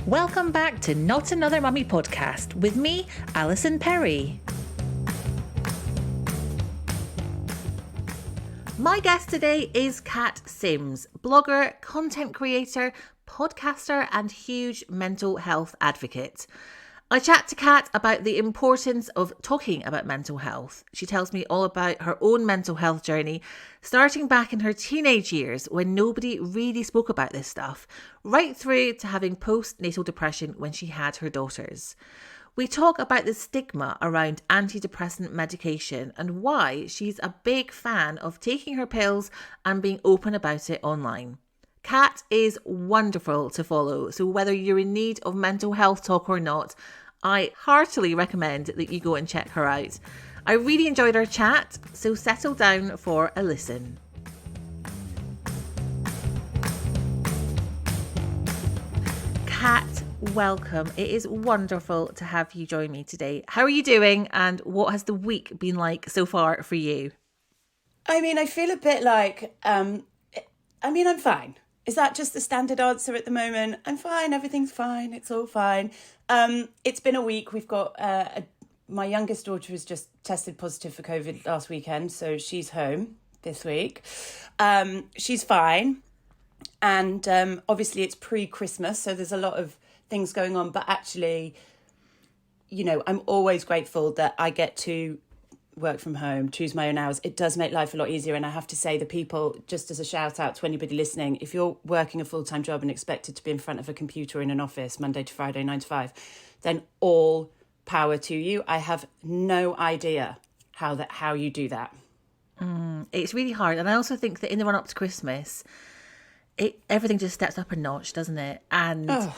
Welcome back to Not Another Mummy podcast with me, Alison Perry. My guest today is Kat Sims, blogger, content creator, podcaster and huge mental health advocate. I chat to Kat about the importance of talking about mental health. She tells me all about her own mental health journey, starting back in her teenage years when nobody really spoke about this stuff, right through to having post-natal depression when she had her daughters. We talk about the stigma around anti-depressant medication and why she's a big fan of taking her pills and being open about it online. Kat is wonderful to follow, so whether you're in need of mental health talk or not, I heartily recommend that you go and check her out. I really enjoyed our chat, so settle down for a listen. Kat, welcome. It is wonderful to have you join me today. How are you doing and what has the week been like so far for you? I feel a bit like, I'm fine. Is that just the standard answer at the moment? I'm fine. Everything's fine. It's all fine. It's been a week. We've got my youngest daughter has just tested positive for COVID last weekend, so she's home this week. She's fine. And obviously it's pre-Christmas, so there's a lot of things going on. But actually, I'm always grateful that I get to work from home, choose my own hours. It does make life a lot easier. And I have to say, the people, just as a shout out to anybody listening, if you're working a full-time job and expected to be in front of a computer in an office Monday to Friday, 9 to 5, then all power to you. I have no idea how you do that. It's really hard. And I also think that in the run up to Christmas, everything just steps up a notch, doesn't it? And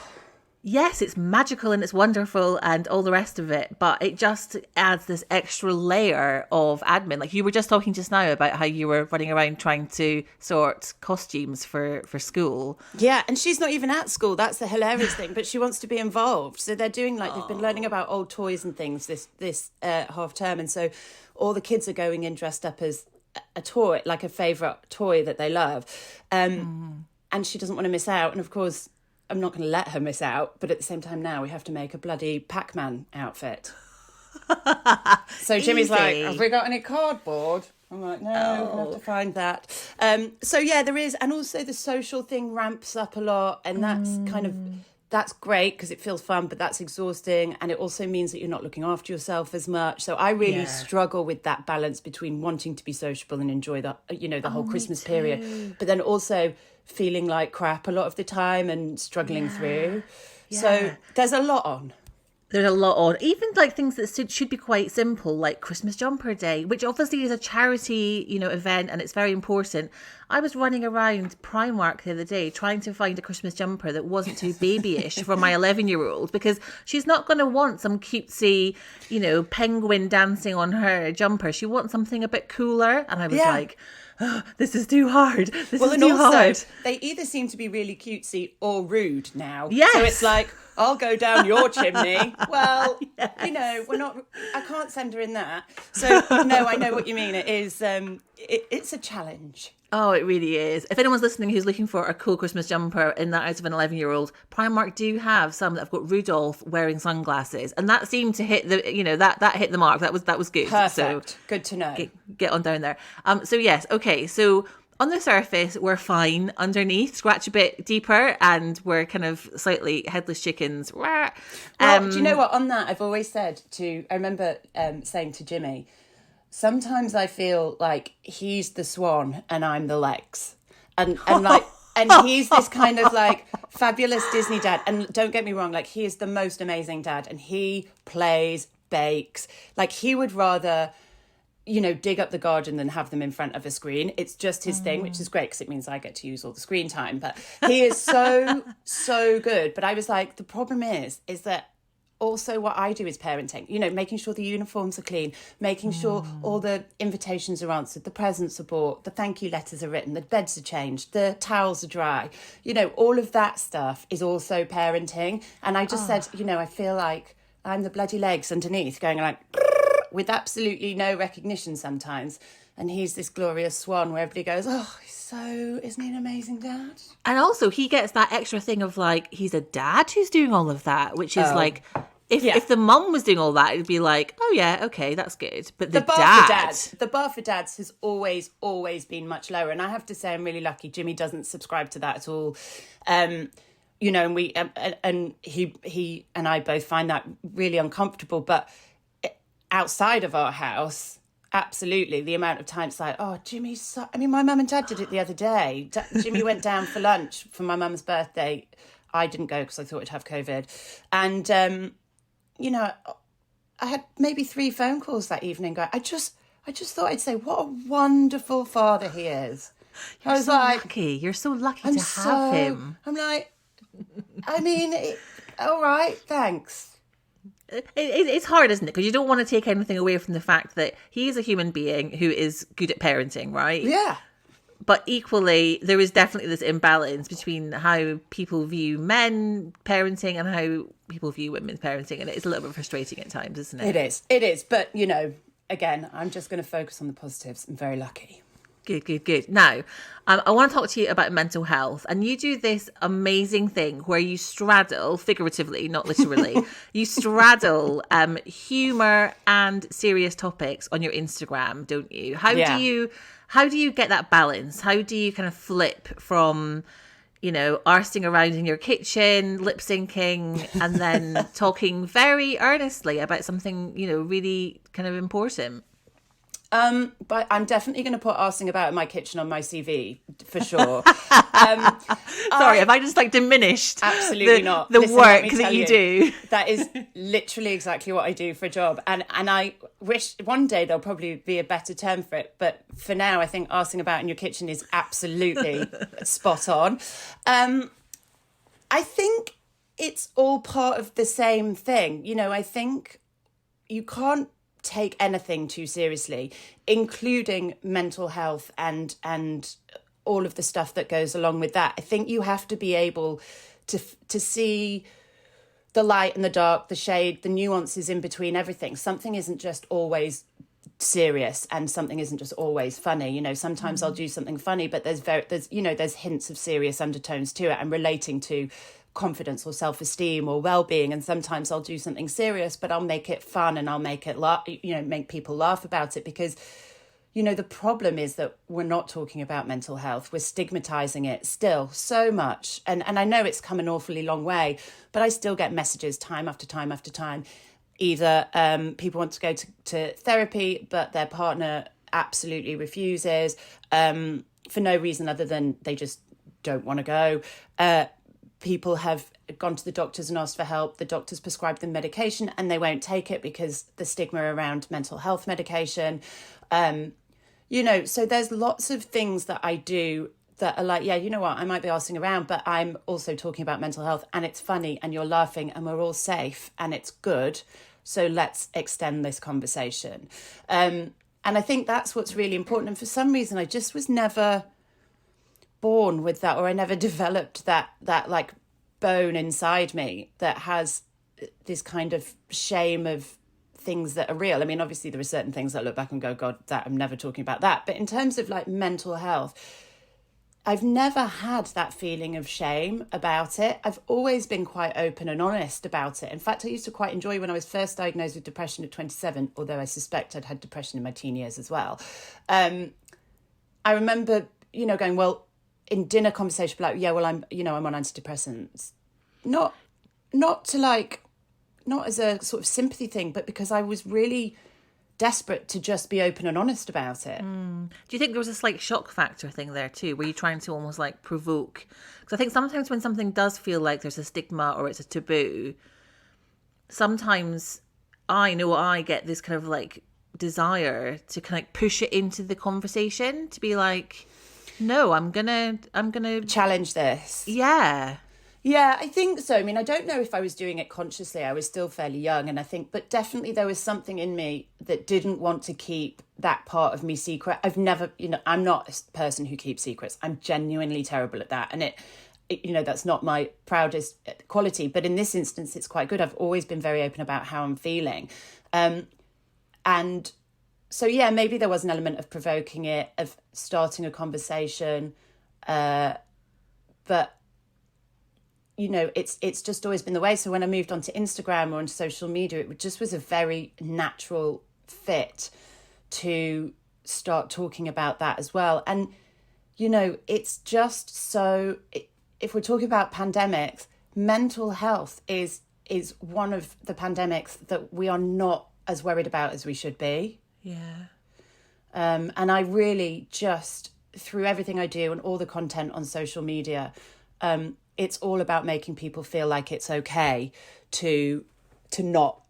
yes, it's magical and it's wonderful and all the rest of it, but it just adds this extra layer of admin. Like you were just talking just now about how you were running around trying to sort costumes for school. Yeah, and she's not even at school. That's the hilarious thing, but she wants to be involved. So they're doing they've been learning about old toys and things this half term. And so all the kids are going in dressed up as a toy, like a favourite toy that they love. And she doesn't want to miss out. And of course, I'm not going to let her miss out, but at the same time now we have to make a bloody Pac-Man outfit. So Jimmy's like, have we got any cardboard? I'm like, no, we'll have to find that. So yeah, there is. And also the social thing ramps up a lot, and that's great because it feels fun, but that's exhausting. And it also means that you're not looking after yourself as much. So I really struggle with that balance between wanting to be sociable and enjoy the whole Christmas period, but then also feeling like crap a lot of the time and struggling through. Yeah. So there's a lot on. There's a lot on. Even like things that should be quite simple, like Christmas Jumper Day, which obviously is a charity, event, and it's very important. I was running around Primark the other day trying to find a Christmas jumper that wasn't too babyish for my 11-year-old, because she's not going to want some cutesy, penguin dancing on her jumper. She wants something a bit cooler. And I was like, oh, this is too hard. This is too hard. They either seem to be really cutesy or rude now. Yes. So it's like, I'll go down your chimney. Well, we're not. I can't send her in that. So no, I know what you mean. It is. It's a challenge. Oh, it really is. If anyone's listening who's looking for a cool Christmas jumper in that out of an 11-year-old, Primark do have some that have got Rudolph wearing sunglasses, and that seemed to hit the, that hit the mark. That was good. Perfect. So good to know. Get on down there. So yes, okay. So on the surface, we're fine. Underneath, scratch a bit deeper, and we're kind of slightly headless chickens. Well, do you know what? On that, I've always said I remember saying to Jimmy, sometimes I feel like he's the swan and I'm the legs. And he's this kind of like fabulous Disney dad. And don't get me wrong, like he is the most amazing dad, and he plays, bakes. Like he would rather, dig up the garden than have them in front of a screen. It's just his thing, which is great because it means I get to use all the screen time. But he is so, so good. But I was like, the problem is that also what I do is parenting, making sure the uniforms are clean, making sure all the invitations are answered, the presents are bought, the thank you letters are written, the beds are changed, the towels are dry. All of that stuff is also parenting. And I just said, I feel like I'm the bloody legs underneath going like with absolutely no recognition sometimes. and he's this glorious swan where everybody goes, oh, isn't he an amazing dad? And also he gets that extra thing of like, he's a dad who's doing all of that, which is like, if the mum was doing all that, it'd be like, oh yeah, okay, that's good. But the bar for dads has always been much lower. And I have to say, I'm really lucky. Jimmy doesn't subscribe to that at all. You know, and we and he and I both find that really uncomfortable. But outside of our house, absolutely, the amount of times like, oh, Jimmy's. I mean, my mum and dad did it the other day. Jimmy went down for lunch for my mum's birthday. I didn't go because I thought I'd have COVID, and you know, I had maybe 3 phone calls that evening. I just thought I'd say what a wonderful father he is. I was so like, lucky. You're so lucky to have him. I'm like, I mean, all right, thanks. It's hard, isn't it? Because you don't want to take anything away from the fact that he is a human being who is good at parenting, right? Yeah. But equally, there is definitely this imbalance between how people view men parenting and how people view women parenting. And it's a little bit frustrating at times, isn't it? It is. But, you know, again, I'm just going to focus on the positives. I'm very lucky. Good. Now, I want to talk to you about mental health. And you do this amazing thing where you straddle, figuratively, not literally, you straddle humour and serious topics on your Instagram, don't you? How do you get that balance? How do you kind of flip from, you know, arsing around in your kitchen, lip syncing, and then talking very earnestly about something, you know, really kind of important? But I'm definitely going to put arsing about in my kitchen on my CV for sure. Sorry, have I just like diminished? Absolutely not. The Listen, work that you do. That is literally exactly what I do for a job, and I wish one day there'll probably be a better term for it. But for now, I think arsing about in your kitchen is absolutely spot on. I think it's all part of the same thing. You know, I think you can't take anything too seriously, including mental health and all of the stuff that goes along with that. I think you have to be able to see the light and the dark, the shade, the nuances in between everything. Something isn't just always serious and something isn't just always funny. You know, sometimes I'll do something funny, but there's hints of serious undertones to it and relating to confidence or self-esteem or well-being. And sometimes I'll do something serious, but I'll make it fun and I'll make it make people laugh about it, because, you know, the problem is that we're not talking about mental health. We're stigmatizing it still so much. And I know it's come an awfully long way, but I still get messages time after time after time. Either people want to go to therapy, but their partner absolutely refuses for no reason other than they just don't want to go. People have gone to the doctors and asked for help. The doctors prescribed them medication and they won't take it because the stigma around mental health medication. You know, so there's lots of things that I do that are like, yeah, you know what, I might be arsing around, but I'm also talking about mental health and it's funny and you're laughing and we're all safe and it's good. So let's extend this conversation. And I think that's what's really important. And for some reason, I just was never born with that, or I never developed that like bone inside me that has this kind of shame of things that are real. I mean, obviously there are certain things that I look back and go, God, that I'm never talking about that. But in terms of like mental health, I've never had that feeling of shame about it. I've always been quite open and honest about it. In fact, I used to quite enjoy when I was first diagnosed with depression at 27, although I suspect I'd had depression in my teen years as well. I remember, you know, going, well, in dinner conversation, like, yeah, well, I'm on antidepressants. Not as a sort of sympathy thing, but because I was really desperate to just be open and honest about it. Do you think there was a slight shock factor thing there too? Were you trying to almost like provoke? Because I think sometimes when something does feel like there's a stigma or it's a taboo, sometimes I know I get this kind of like desire to kind of like push it into the conversation, to be like, no, I'm gonna challenge this. Yeah, I think so. I mean, I don't know if I was doing it consciously. I was still fairly young, and I think, but definitely there was something in me that didn't want to keep that part of me secret. I've never, you know, I'm not a person who keeps secrets. I'm genuinely terrible at that, and it you know, that's not my proudest quality. But in this instance, it's quite good. I've always been very open about how I'm feeling, and So yeah, maybe there was an element of provoking it, of starting a conversation, but it's just always been the way. So when I moved onto Instagram or onto social media, it just was a very natural fit to start talking about that as well. And it's just so. If we're talking about pandemics, mental health is one of the pandemics that we are not as worried about as we should be. Yeah. And I really just, through everything I do and all the content on social media, it's all about making people feel like it's okay to not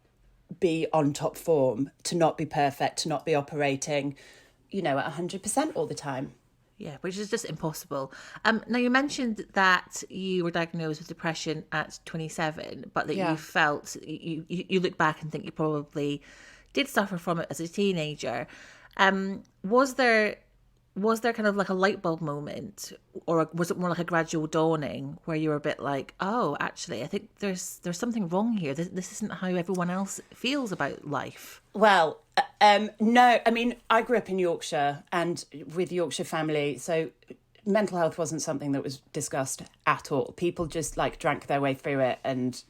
be on top form, to not be perfect, to not be operating, at 100% all the time. Yeah, which is just impossible. Now, you mentioned that you were diagnosed with depression at 27, but that you felt, you look back and think you probably did suffer from it as a teenager. Was there kind of like a light bulb moment, or was it more like a gradual dawning where you were a bit like, oh, actually, I think there's something wrong here. This isn't how everyone else feels about life? Well, no, I mean, I grew up in Yorkshire and with Yorkshire family, so mental health wasn't something that was discussed at all. People just drank their way through it, and,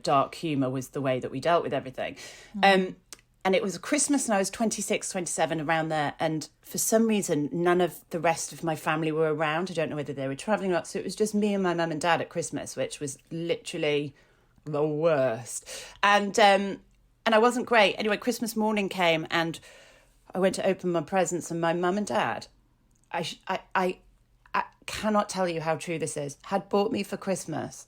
dark humour was the way that we dealt with everything. And it was Christmas and I was 26, 27, around there. And for some reason, none of the rest of my family were around. I don't know whether they were travelling or not. So it was just me and my mum and dad at Christmas, which was literally the worst. And I wasn't great. Anyway, Christmas morning came and I went to open my presents, and my mum and dad, I cannot tell you how true this is, had bought me for Christmas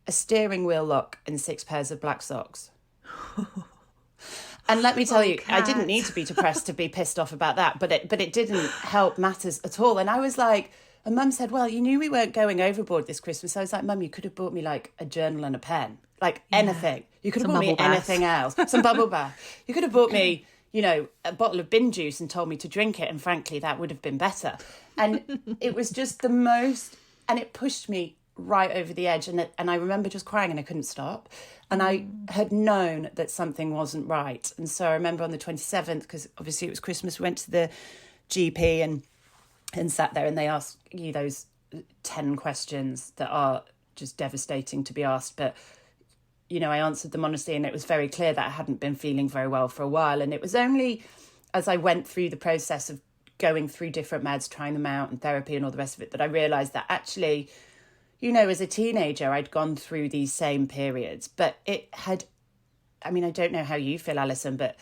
a steering wheel lock and 6 pairs of black socks. And let me tell you, Kat. I didn't need to be depressed to be pissed off about that, but it didn't help matters at all. And I was like, and Mum said, well, you knew we weren't going overboard this Christmas. I was like, Mum, you could have bought me a journal and a pen, anything. You could have bought me anything else, some bubble bath. You could have bought me, a bottle of bin juice and told me to drink it. And frankly, that would have been better. And it was just the most, and it pushed me right over the edge. And I remember just crying and I couldn't stop. And I had known that something wasn't right. And so I remember on the 27th, because obviously it was Christmas, we went to the GP and sat there, and they ask you those 10 questions that are just devastating to be asked. But, I answered them honestly, and it was very clear that I hadn't been feeling very well for a while. And it was only as I went through the process of going through different meds, trying them out and therapy and all the rest of it, that I realised that actually, as a teenager, I'd gone through these same periods, but I don't know how you feel, Alison, but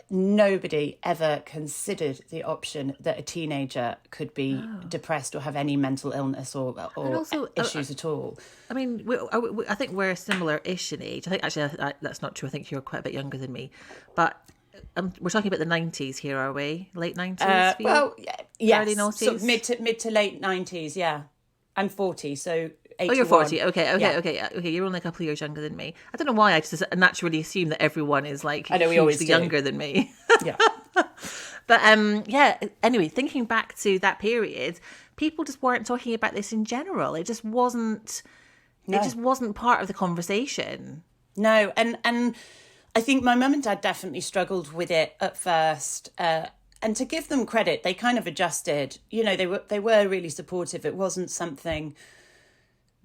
nobody ever considered the option that a teenager could be depressed or have any mental illness or also, issues at all. I mean, I think we're similar-ish in age. I think actually that's not true. I think you're quite a bit younger than me, but we're talking about the 90s here, are we? Late 90s? Yes, early 90s? Sort of mid to late 90s, yeah. I'm 40, so 81. Oh, you're 40. Okay. Yeah. You're only a couple of years younger than me. I don't know why I just naturally assume that everyone is I know, we always hugely do. younger than me. Yeah. But anyway, thinking back to that period, people just weren't talking about this in general. It just wasn't. No. It just wasn't part of the conversation. No, and I think my mum and dad definitely struggled with it at first. And to give them credit, they kind of adjusted. They were really supportive. It wasn't something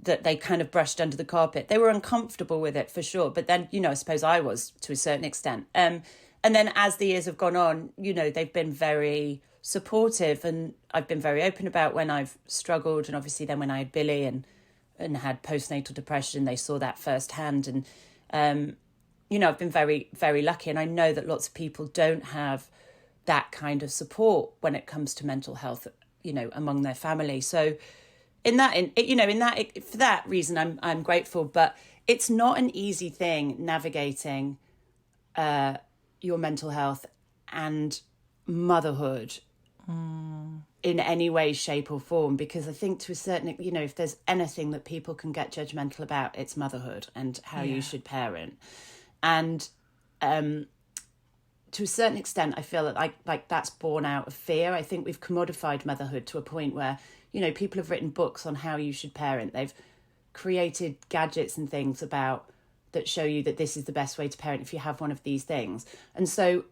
that they kind of brushed under the carpet. They were uncomfortable with it for sure. But then, I suppose I was to a certain extent. And then as the years have gone on, they've been very supportive, and I've been very open about when I've struggled. And obviously then when I had Billy and had postnatal depression, they saw that firsthand. And, I've been very, very lucky. And I know that lots of people don't have that kind of support when it comes to mental health, among their family. So for that reason, I'm grateful, but it's not an easy thing navigating your mental health and motherhood in any way, shape or form, because I think to a certain, if there's anything that people can get judgmental about, it's motherhood and how you should parent. And, to a certain extent, I feel that like that's born out of fear. I think we've commodified motherhood to a point where, people have written books on how you should parent. They've created gadgets and things that show you that this is the best way to parent if you have one of these things. And so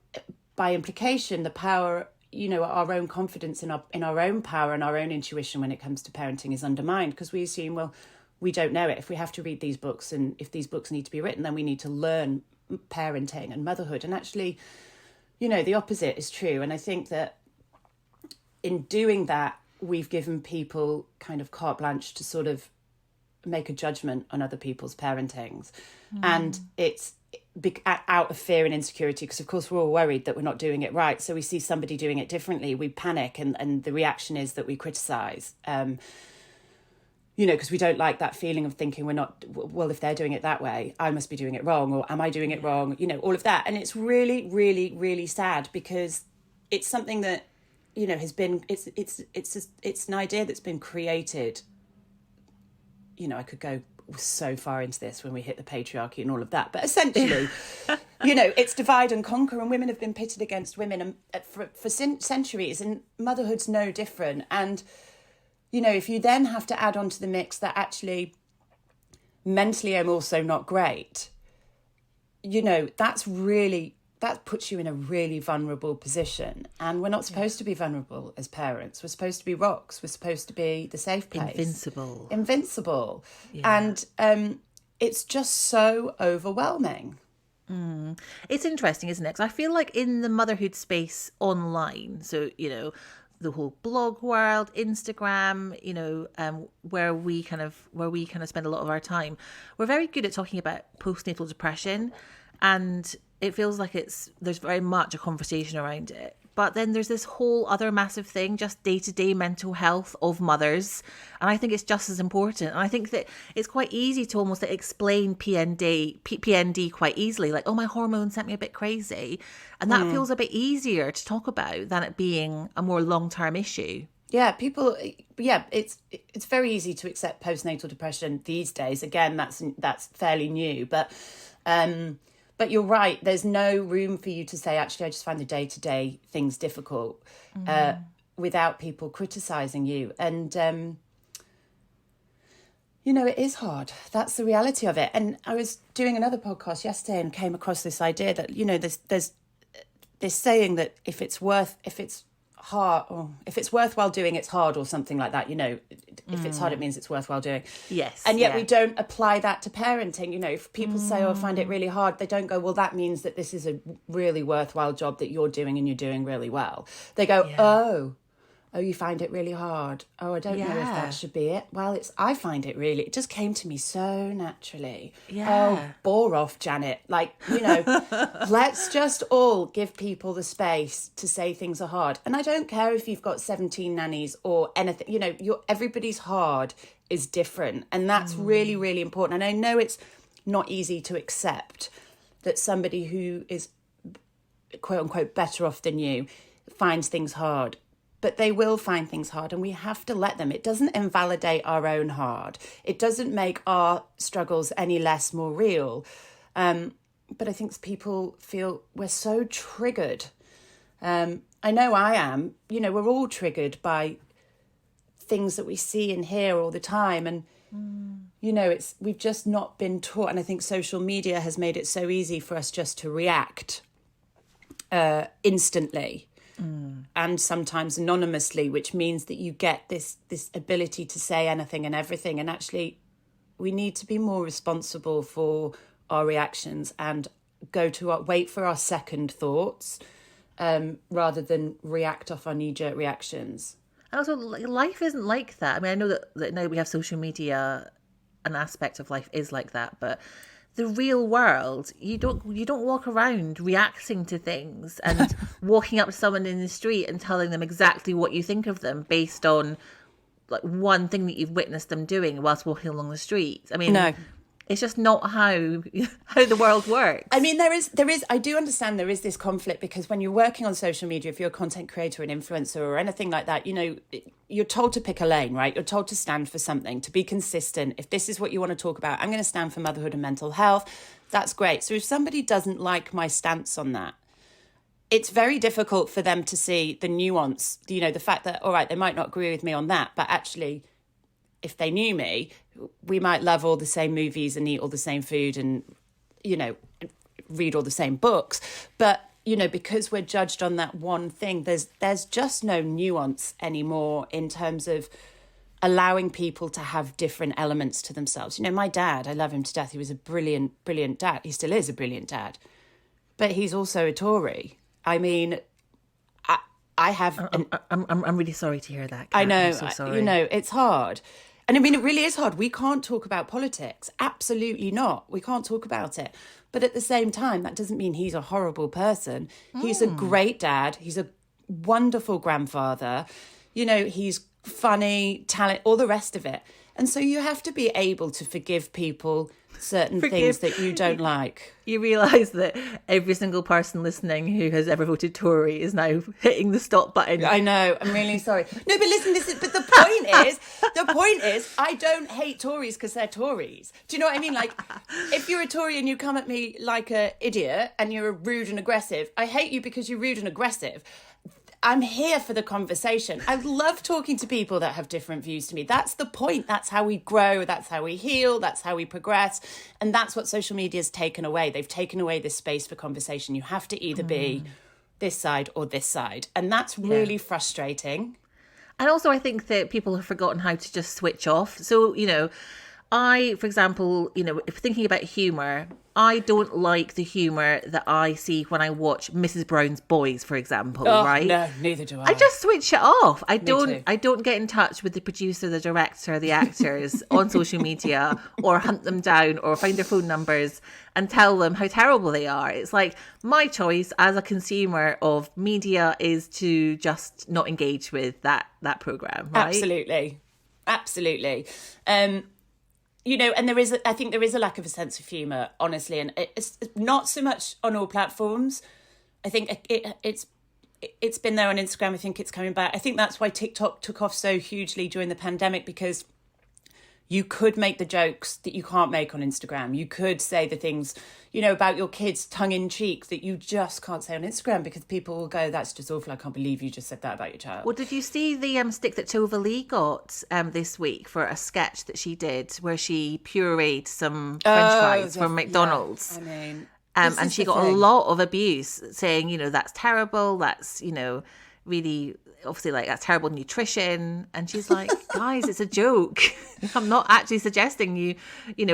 by implication, the power, our own confidence in our own power and our own intuition when it comes to parenting is undermined, because we assume, well, we don't know it. If we have to read these books, and if these books need to be written, then we need to learn parenting and motherhood. And actually, the opposite is true. And I think that in doing that, we've given people kind of carte blanche to sort of make a judgment on other people's parentings. And it's out of fear and insecurity, because of course we're all worried that we're not doing it right. So we see somebody doing it differently, we panic, and the reaction is that we criticize, because we don't like that feeling of thinking we're not, well, if they're doing it that way, I must be doing it wrong, or am I doing it wrong, all of that. And it's really, really, really sad, because it's something that has been, it's an idea that's been created. I could go so far into this when we hit the patriarchy and all of that, but essentially, it's divide and conquer, and women have been pitted against women for centuries, and motherhood's no different. And if you then have to add on to the mix that actually mentally I'm also not great, that puts you in a really vulnerable position. And we're not supposed to be vulnerable as parents. We're supposed to be rocks. We're supposed to be the safe place. Invincible. Yeah. And it's just so overwhelming. It's interesting, isn't it? 'Cause I feel like in the motherhood space online, so, the whole blog world, Instagram, where we kind of spend a lot of our time, we're very good at talking about postnatal depression, and it feels like there's very much a conversation around it. But then there's this whole other massive thing, just day-to-day mental health of mothers. And I think it's just as important. And I think that it's quite easy to almost explain PND quite easily. Like, oh, my hormones sent me a bit crazy. And that feels a bit easier to talk about than it being a more long-term issue. Yeah, it's very easy to accept postnatal depression these days. Again, that's fairly new. But you're right, there's no room for you to say, actually, I just find the day-to-day things difficult without people criticising you. And, it is hard. That's the reality of it. And I was doing another podcast yesterday and came across this idea that, there's this saying that if it's worthwhile doing, it's hard, or something like that. If it's hard, it means it's worthwhile doing. Yes. And yet we don't apply that to parenting. If people say, oh, I find it really hard, they don't go, well, that means that this is a really worthwhile job that you're doing and you're doing really well. They go, oh, you find it really hard. Oh, I don't know if that should be it. Well, I find it really, it just came to me so naturally. Yeah. Oh, bore off, Janet. Let's just all give people the space to say things are hard. And I don't care if you've got 17 nannies or anything, everybody's hard is different. And that's really, really important. And I know it's not easy to accept that somebody who is quote unquote better off than you finds things hard. But they will find things hard, and we have to let them. It doesn't invalidate our own hard. It doesn't make our struggles any less more real. But I think people feel we're so triggered. I know I am. We're all triggered by things that we see and hear all the time. And, we've just not been taught. And I think social media has made it so easy for us just to react instantly. And sometimes anonymously, which means that you get this ability to say anything and everything. And actually, we need to be more responsible for our reactions and wait for our second thoughts rather than react off our knee-jerk reactions. And also, life isn't like that. I mean, I know that now we have social media, an aspect of life is like that, but the real world, you don't walk around reacting to things and walking up to someone in the street and telling them exactly what you think of them based on one thing that you've witnessed them doing whilst walking along the street. I mean, no. It's just not how the world works. I mean, there is. I do understand there is this conflict, because when you're working on social media, if you're a content creator, an influencer, or anything like that, you're told to pick a lane, right? You're told to stand for something, to be consistent. If this is what you want to talk about, I'm going to stand for motherhood and mental health. That's great. So if somebody doesn't like my stance on that, it's very difficult for them to see the nuance, the fact that, all right, they might not agree with me on that, but actually, if they knew me, we might love all the same movies and eat all the same food and, read all the same books. But, because we're judged on that one thing, there's just no nuance anymore in terms of allowing people to have different elements to themselves. My dad, I love him to death. He was a brilliant, brilliant dad. He still is a brilliant dad. But he's also a Tory. I mean, I have... I'm really sorry to hear that, Kat. I know. I'm so sorry. It's hard. And I mean, it really is hard. We can't talk about politics. Absolutely not. We can't talk about it. But at the same time, that doesn't mean he's a horrible person. He's a great dad. He's a wonderful grandfather. He's funny, talent, all the rest of it. And so you have to be able to forgive people certain things that you don't like. You realise that every single person listening who has ever voted Tory is now hitting the stop button. I know. I'm really sorry. No, but listen. But the point is, I don't hate Tories because they're Tories. Do you know what I mean? Like, if you're a Tory and you come at me like an idiot and you're rude and aggressive, I hate you because you're rude and aggressive. I'm here for the conversation. I love talking to people that have different views to me. That's the point. That's how we grow. That's how we heal. That's how we progress. And that's what social media has taken away. They've taken away this space for conversation. You have to either be this side or this side. And that's really frustrating. And also, I think that people have forgotten how to just switch off. So, I, for example, if thinking about humour, I don't like the humour that I see when I watch Mrs. Brown's Boys, for example, right? No, neither do I. I just switch it off. I too. don't get in touch with the producer, the director, the actors on social media, or hunt them down or find their phone numbers and tell them how terrible they are. It's like my choice as a consumer of media is to just not engage with that programme, right? Absolutely. And I think there is a lack of a sense of humour, honestly, and it's not so much on all platforms. I think it's been there on Instagram. I think it's coming back. I think that's why TikTok took off so hugely during the pandemic, because you could make the jokes that you can't make on Instagram. You could say the things, about your kids tongue in cheek that you just can't say on Instagram because people will go, that's just awful. I can't believe you just said that about your child. Well, did you see the stick that Jova Lee got this week for a sketch that she did where she pureed some French fries from McDonald's? Yeah. I mean, and she got a lot of abuse saying, that's terrible. That's, really, obviously, like, that's terrible nutrition. And she's like, guys, it's a joke. I'm not actually suggesting you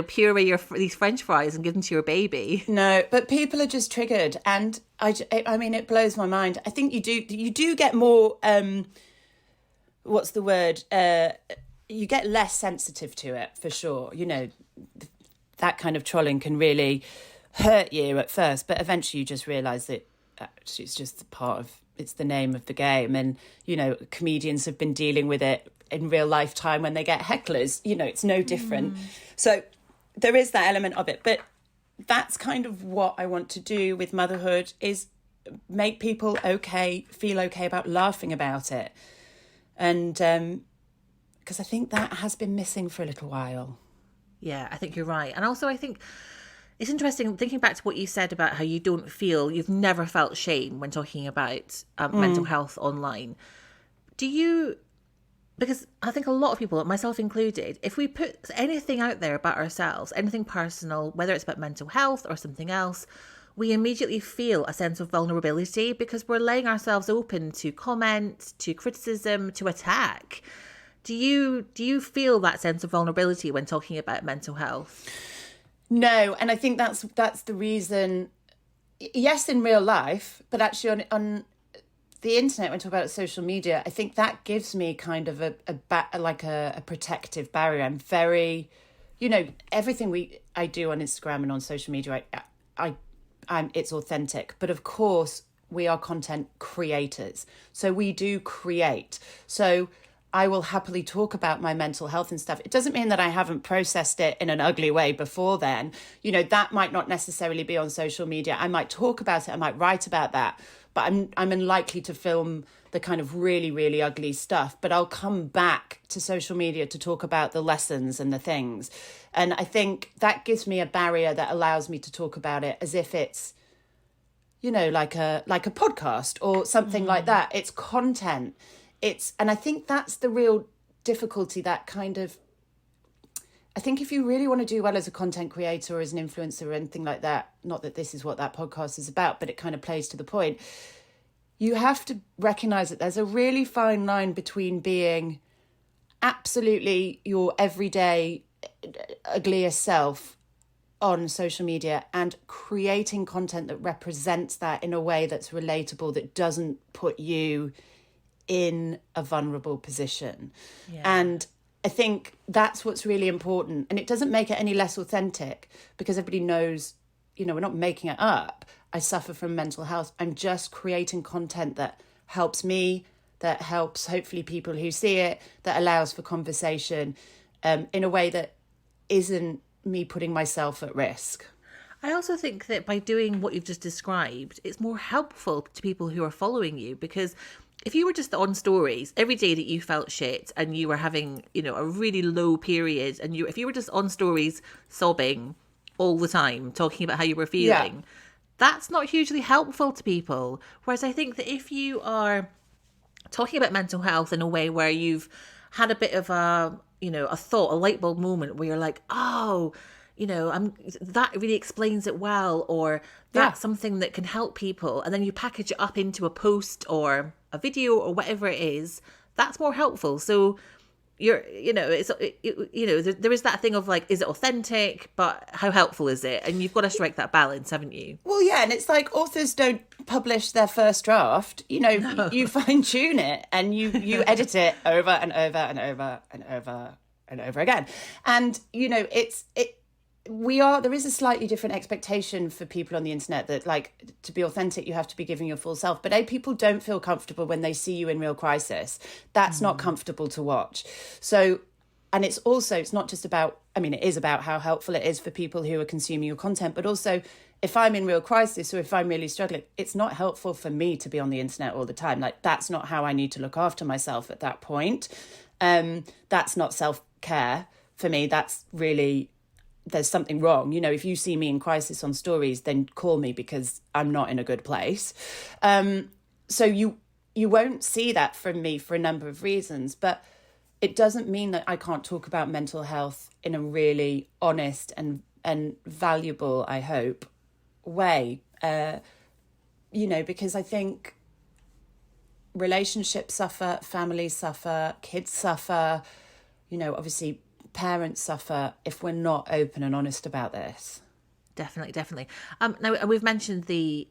puree these French fries and give them to your baby. No, but people are just triggered. And I mean, it blows my mind. I think you do get more, what's the word? You get less sensitive to it, for sure. That kind of trolling can really hurt you at first, but eventually you just realise that actually it's just it's the name of the game. And, comedians have been dealing with it in real lifetime when they get hecklers. It's no different. So there is that element of it. But that's kind of what I want to do with motherhood, is make people feel okay about laughing about it. And because I think that has been missing for a little while. Yeah, I think you're right. And also I think it's interesting thinking back to what you said about how you've never felt shame when talking about mental health online. Because I think a lot of people, myself included, if we put anything out there about ourselves, anything personal, whether it's about mental health or something else, we immediately feel a sense of vulnerability because we're laying ourselves open to comment, to criticism, to attack. Do you feel that sense of vulnerability when talking about mental health? No, and I think that's the reason. Yes, in real life, but actually on the internet, when I talk about social media, I think that gives me kind of a protective barrier. I'm very, everything I do on Instagram and on social media, it's authentic. But of course, we are content creators, so we do create. So I will happily talk about my mental health and stuff. It doesn't mean that I haven't processed it in an ugly way before then. That might not necessarily be on social media. I might talk about it. I might write about that. But I'm unlikely to film the kind of really, really ugly stuff. But I'll come back to social media to talk about the lessons and the things. And I think that gives me a barrier that allows me to talk about it as if it's, like a podcast or something like that. It's content. And I think that's the real difficulty, that kind of, I think if you really want to do well as a content creator or as an influencer or anything like that, not that this is what that podcast is about, but it kind of plays to the point, you have to recognize that there's a really fine line between being absolutely your everyday ugliest self on social media and creating content that represents that in a way that's relatable, that doesn't put you in a vulnerable position. Yeah. And I think that's what's really important. And it doesn't make it any less authentic, because everybody knows, you know, we're not making it up. I suffer from mental health. I'm just creating content that helps me, that helps hopefully people who see it, that allows for conversation in a way that isn't me putting myself at risk. I also think that by doing what you've just described, it's more helpful to people who are following you, because if you were just on stories every day that you felt shit and you were having, you know, a really low period, and if you were just on stories sobbing all the time, talking about how you were feeling, that's not hugely helpful to people. Whereas I think that if you are talking about mental health in a way where you've had a bit of a, you know, a thought, a light bulb moment where you're like, oh, you know, that really explains it well, or that's something that can help people, and then you package it up into a post or a video or whatever it is, that's more helpful. So there is that thing of like, is it authentic, but how helpful is it? And you've got to strike that balance, haven't you? Well, yeah, and it's like authors don't publish their first draft. You know, you fine tune it and you edit it over and over and over and over and over again. And you know, there is a slightly different expectation for people on the internet that, like, to be authentic, you have to be giving your full self. But people don't feel comfortable when they see you in real crisis. That's not comfortable to watch. So, and it's not just about, I mean, it is about how helpful it is for people who are consuming your content, but also if I'm in real crisis or if I'm really struggling, it's not helpful for me to be on the internet all the time. Like, that's not how I need to look after myself at that point. That's not self-care for me. That's really, there's something wrong. You know, if you see me in crisis on stories, then call me, because I'm not in a good place. So you won't see that from me for a number of reasons, but it doesn't mean that I can't talk about mental health in a really honest and valuable, I hope, way. You know, because I think relationships suffer, families suffer, kids suffer, you know, obviously parents suffer if we're not open and honest about this. Definitely. Now, we've mentioned the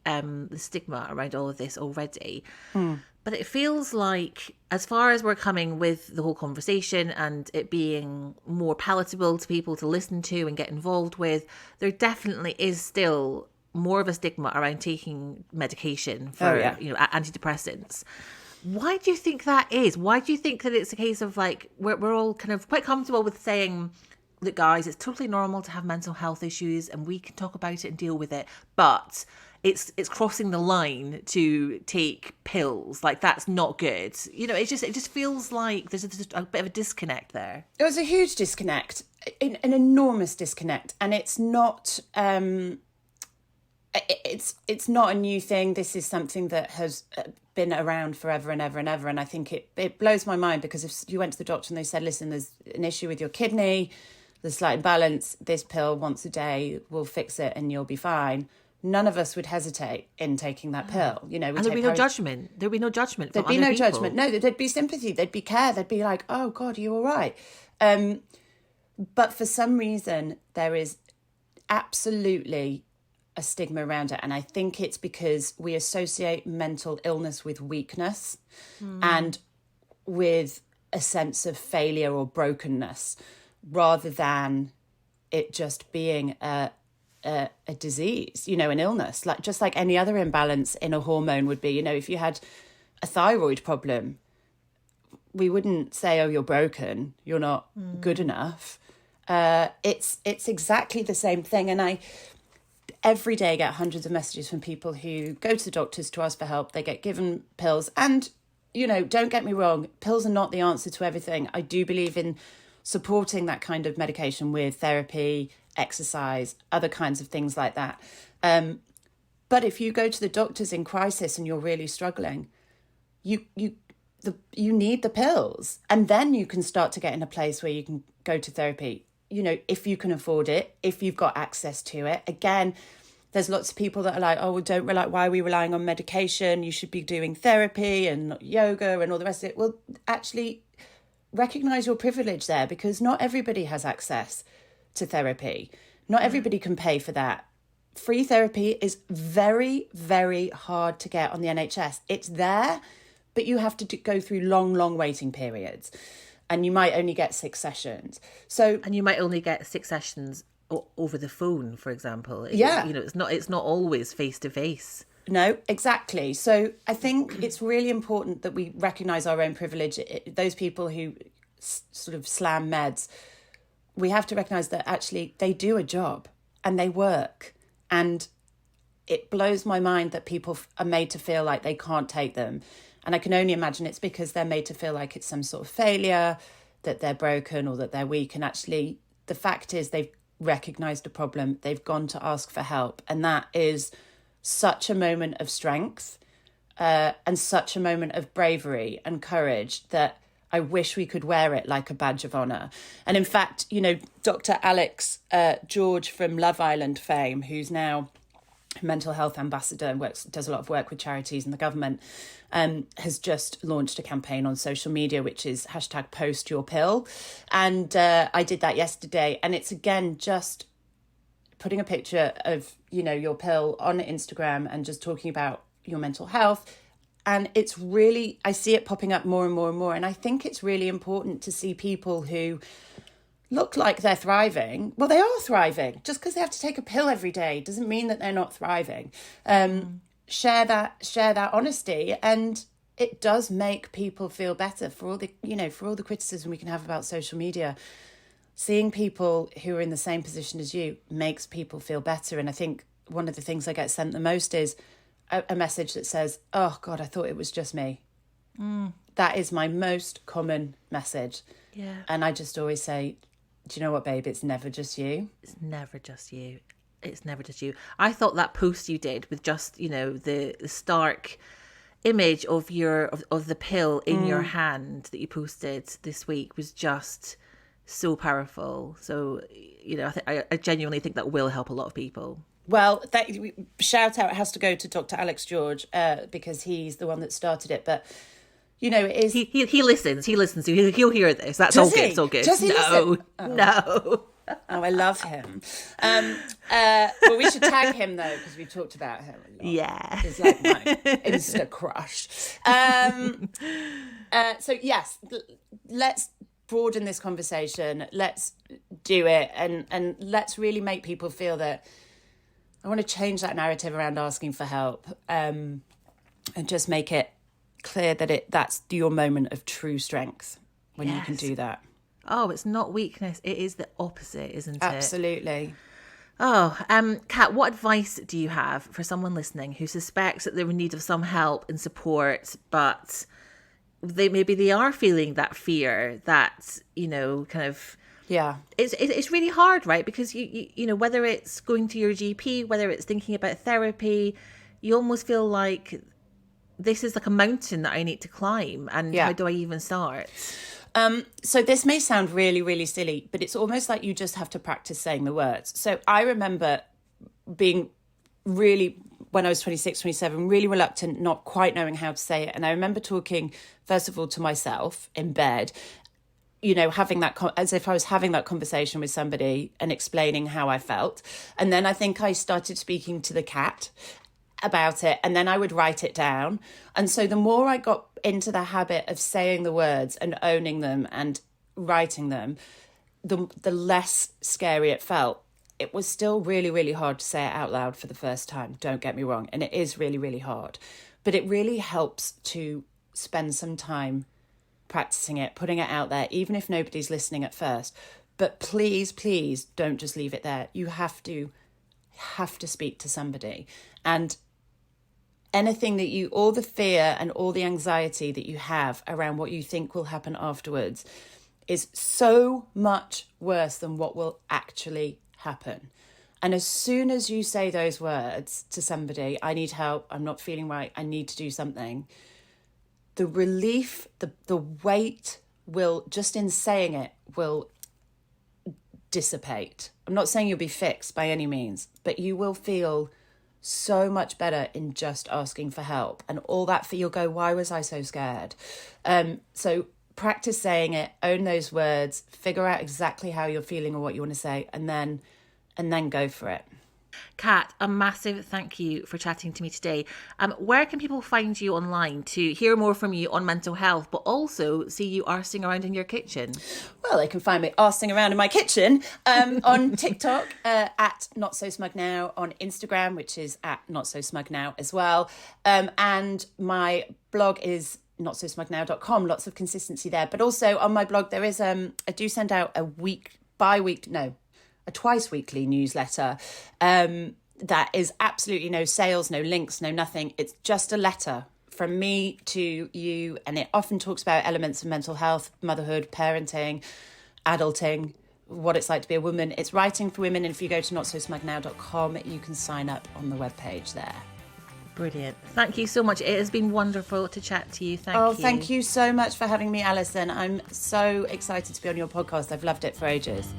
stigma around all of this already, but it feels like, as far as we're coming with the whole conversation and it being more palatable to people to listen to and get involved with, there definitely is still more of a stigma around taking medication for you know, antidepressants. Why do you think that is? Why do you think that it's a case of like, we're all kind of quite comfortable with saying, look guys, it's totally normal to have mental health issues and we can talk about it and deal with it, but it's crossing the line to take pills, like that's not good. You know, it just feels like there's a bit of a disconnect there. It was a huge disconnect, an enormous disconnect, and it's not it's not a new thing. This is something that has been around forever and ever and ever. And I think it blows my mind, because if you went to the doctor and they said, listen, there's an issue with your kidney, there's slight imbalance, this pill once a day will fix it and you'll be fine. None of us would hesitate in taking that pill. You know, and there'd be no judgment. There'd be no judgment. There'd be no judgment. No, there'd be sympathy. There'd be care. There'd be like, oh God, are you all right? But for some reason, there is absolutely a stigma around it. And I think it's because we associate mental illness with weakness and with a sense of failure or brokenness, rather than it just being a disease, you know, an illness, like just like any other imbalance in a hormone would be. You know, if you had a thyroid problem, we wouldn't say, oh, you're broken, you're not good enough. It's exactly the same thing. And I every day get hundreds of messages from people who go to the doctors to ask for help. They get given pills. And, you know, don't get me wrong, pills are not the answer to everything. I do believe in supporting that kind of medication with therapy, exercise, other kinds of things like that. But if you go to the doctors in crisis and you're really struggling, you need the pills. And then you can start to get in a place where you can go to therapy. if you can afford it, if you've got access to it. Again, there's lots of people that are like, oh, well, don't rely. Why are we relying on medication? You should be doing therapy and yoga and all the rest of it. Well, actually, recognize your privilege there, because not everybody has access to therapy. Not everybody can pay for that. Free therapy is very, very hard to get on the NHS. It's there, but you have to go through long, long waiting periods, and you might only get 6 sessions. And you might only get 6 sessions over the phone, for example. Yeah. It's not always face to face. No, exactly. So I think it's really important that we recognise our own privilege. Those people who sort of slam meds, we have to recognise that actually they do a job and they work. And it blows my mind that people are made to feel like they can't take them. And I can only imagine it's because they're made to feel like it's some sort of failure, that they're broken or that they're weak. And actually, the fact is they've recognised a problem. They've gone to ask for help. And that is such a moment of strength and such a moment of bravery and courage that I wish we could wear it like a badge of honour. And in fact, Dr. Alex George from Love Island fame, who's now mental health ambassador and does a lot of work with charities and the government, has just launched a campaign on social media, which is #PostYourPill. And I did that yesterday. And it's, again, just putting a picture of, your pill on Instagram and just talking about your mental health. And it's really, I see it popping up more and more and more. And I think it's really important to see people who look like they're thriving. Well, they are thriving. Just because they have to take a pill every day doesn't mean that they're not thriving. Share that honesty, and it does make people feel better. For all the criticism we can have about social media, seeing people who are in the same position as you makes people feel better. And I think one of the things I get sent the most is a message that says, oh God, I thought it was just me. That is my most common message. Yeah. And I just always say, do you know what, babe? It's never just you. It's never just you. It's never just you. I thought that post you did with just, the stark image of of the pill in your hand that you posted this week was just so powerful. So, I genuinely think that will help a lot of people. Well, that shout out has to go to Dr. Alex George because he's the one that started it. But it is. He listens. So he'll hear this. That's all good. It's all good. Does he listen? No. Oh, I love him. Well, we should tag him though, because we talked about him a lot. Yeah, he's like my Insta crush. So yes, let's broaden this conversation. Let's do it, and let's really make people feel that. I want to change that narrative around asking for help, and just make it clear that that's your moment of true strength when you can do that. Oh, it's not weakness. It is the opposite, isn't it? Absolutely. Oh, Kat, what advice do you have for someone listening who suspects that they're in need of some help and support, but they are feeling that fear, that, kind of... Yeah. It's really hard, right? Because, you whether it's going to your GP, whether it's thinking about therapy, you almost feel like this is like a mountain that I need to climb. And how do I even start? So this may sound really, really silly, but it's almost like you just have to practice saying the words. So I remember being really, when I was 26, 27, really reluctant, not quite knowing how to say it. And I remember talking, first of all, to myself in bed, having that, as if I was having that conversation with somebody and explaining how I felt. And then I think I started speaking to the cat about it, and then I would write it down. And so the more I got into the habit of saying the words and owning them and writing them, the less scary it felt. It was still really, really hard to say it out loud for the first time, don't get me wrong, and it is really, really hard. But it really helps to spend some time practicing it, putting it out there, even if nobody's listening at first. But please, please don't just leave it there. You have to speak to somebody. And anything that all the fear and all the anxiety that you have around what you think will happen afterwards is so much worse than what will actually happen. And as soon as you say those words to somebody, I need help, I'm not feeling right, I need to do something, the relief, the weight will, just in saying it, will dissipate. I'm not saying you'll be fixed by any means, but you will feel so much better in just asking for help. And all that you'll go, why was I so scared? So practice saying it, own those words, figure out exactly how you're feeling or what you want to say, and then go for it. Kat, a massive thank you for chatting to me today. Where can people find you online to hear more from you on mental health, but also see you arsing around in your kitchen? Well, they can find me arsing around in my kitchen on TikTok at Not So Smug Now, on Instagram, which is at Not So Smug Now as well. And my blog is notsosmugnow.com. Lots of consistency there. But also on my blog, there is I do send out a twice weekly newsletter that is absolutely no sales, no links, no nothing. It's just a letter from me to you, and it often talks about elements of mental health, motherhood, parenting, adulting, what it's like to be a woman. It's writing for women, and if you go to notsosmugnow.com, you can sign up on the webpage there. Brilliant. Thank you so much. It has been wonderful to chat to you. Thank you. Thank you so much for having me, Alison. I'm so excited to be on your podcast. I've loved it for ages.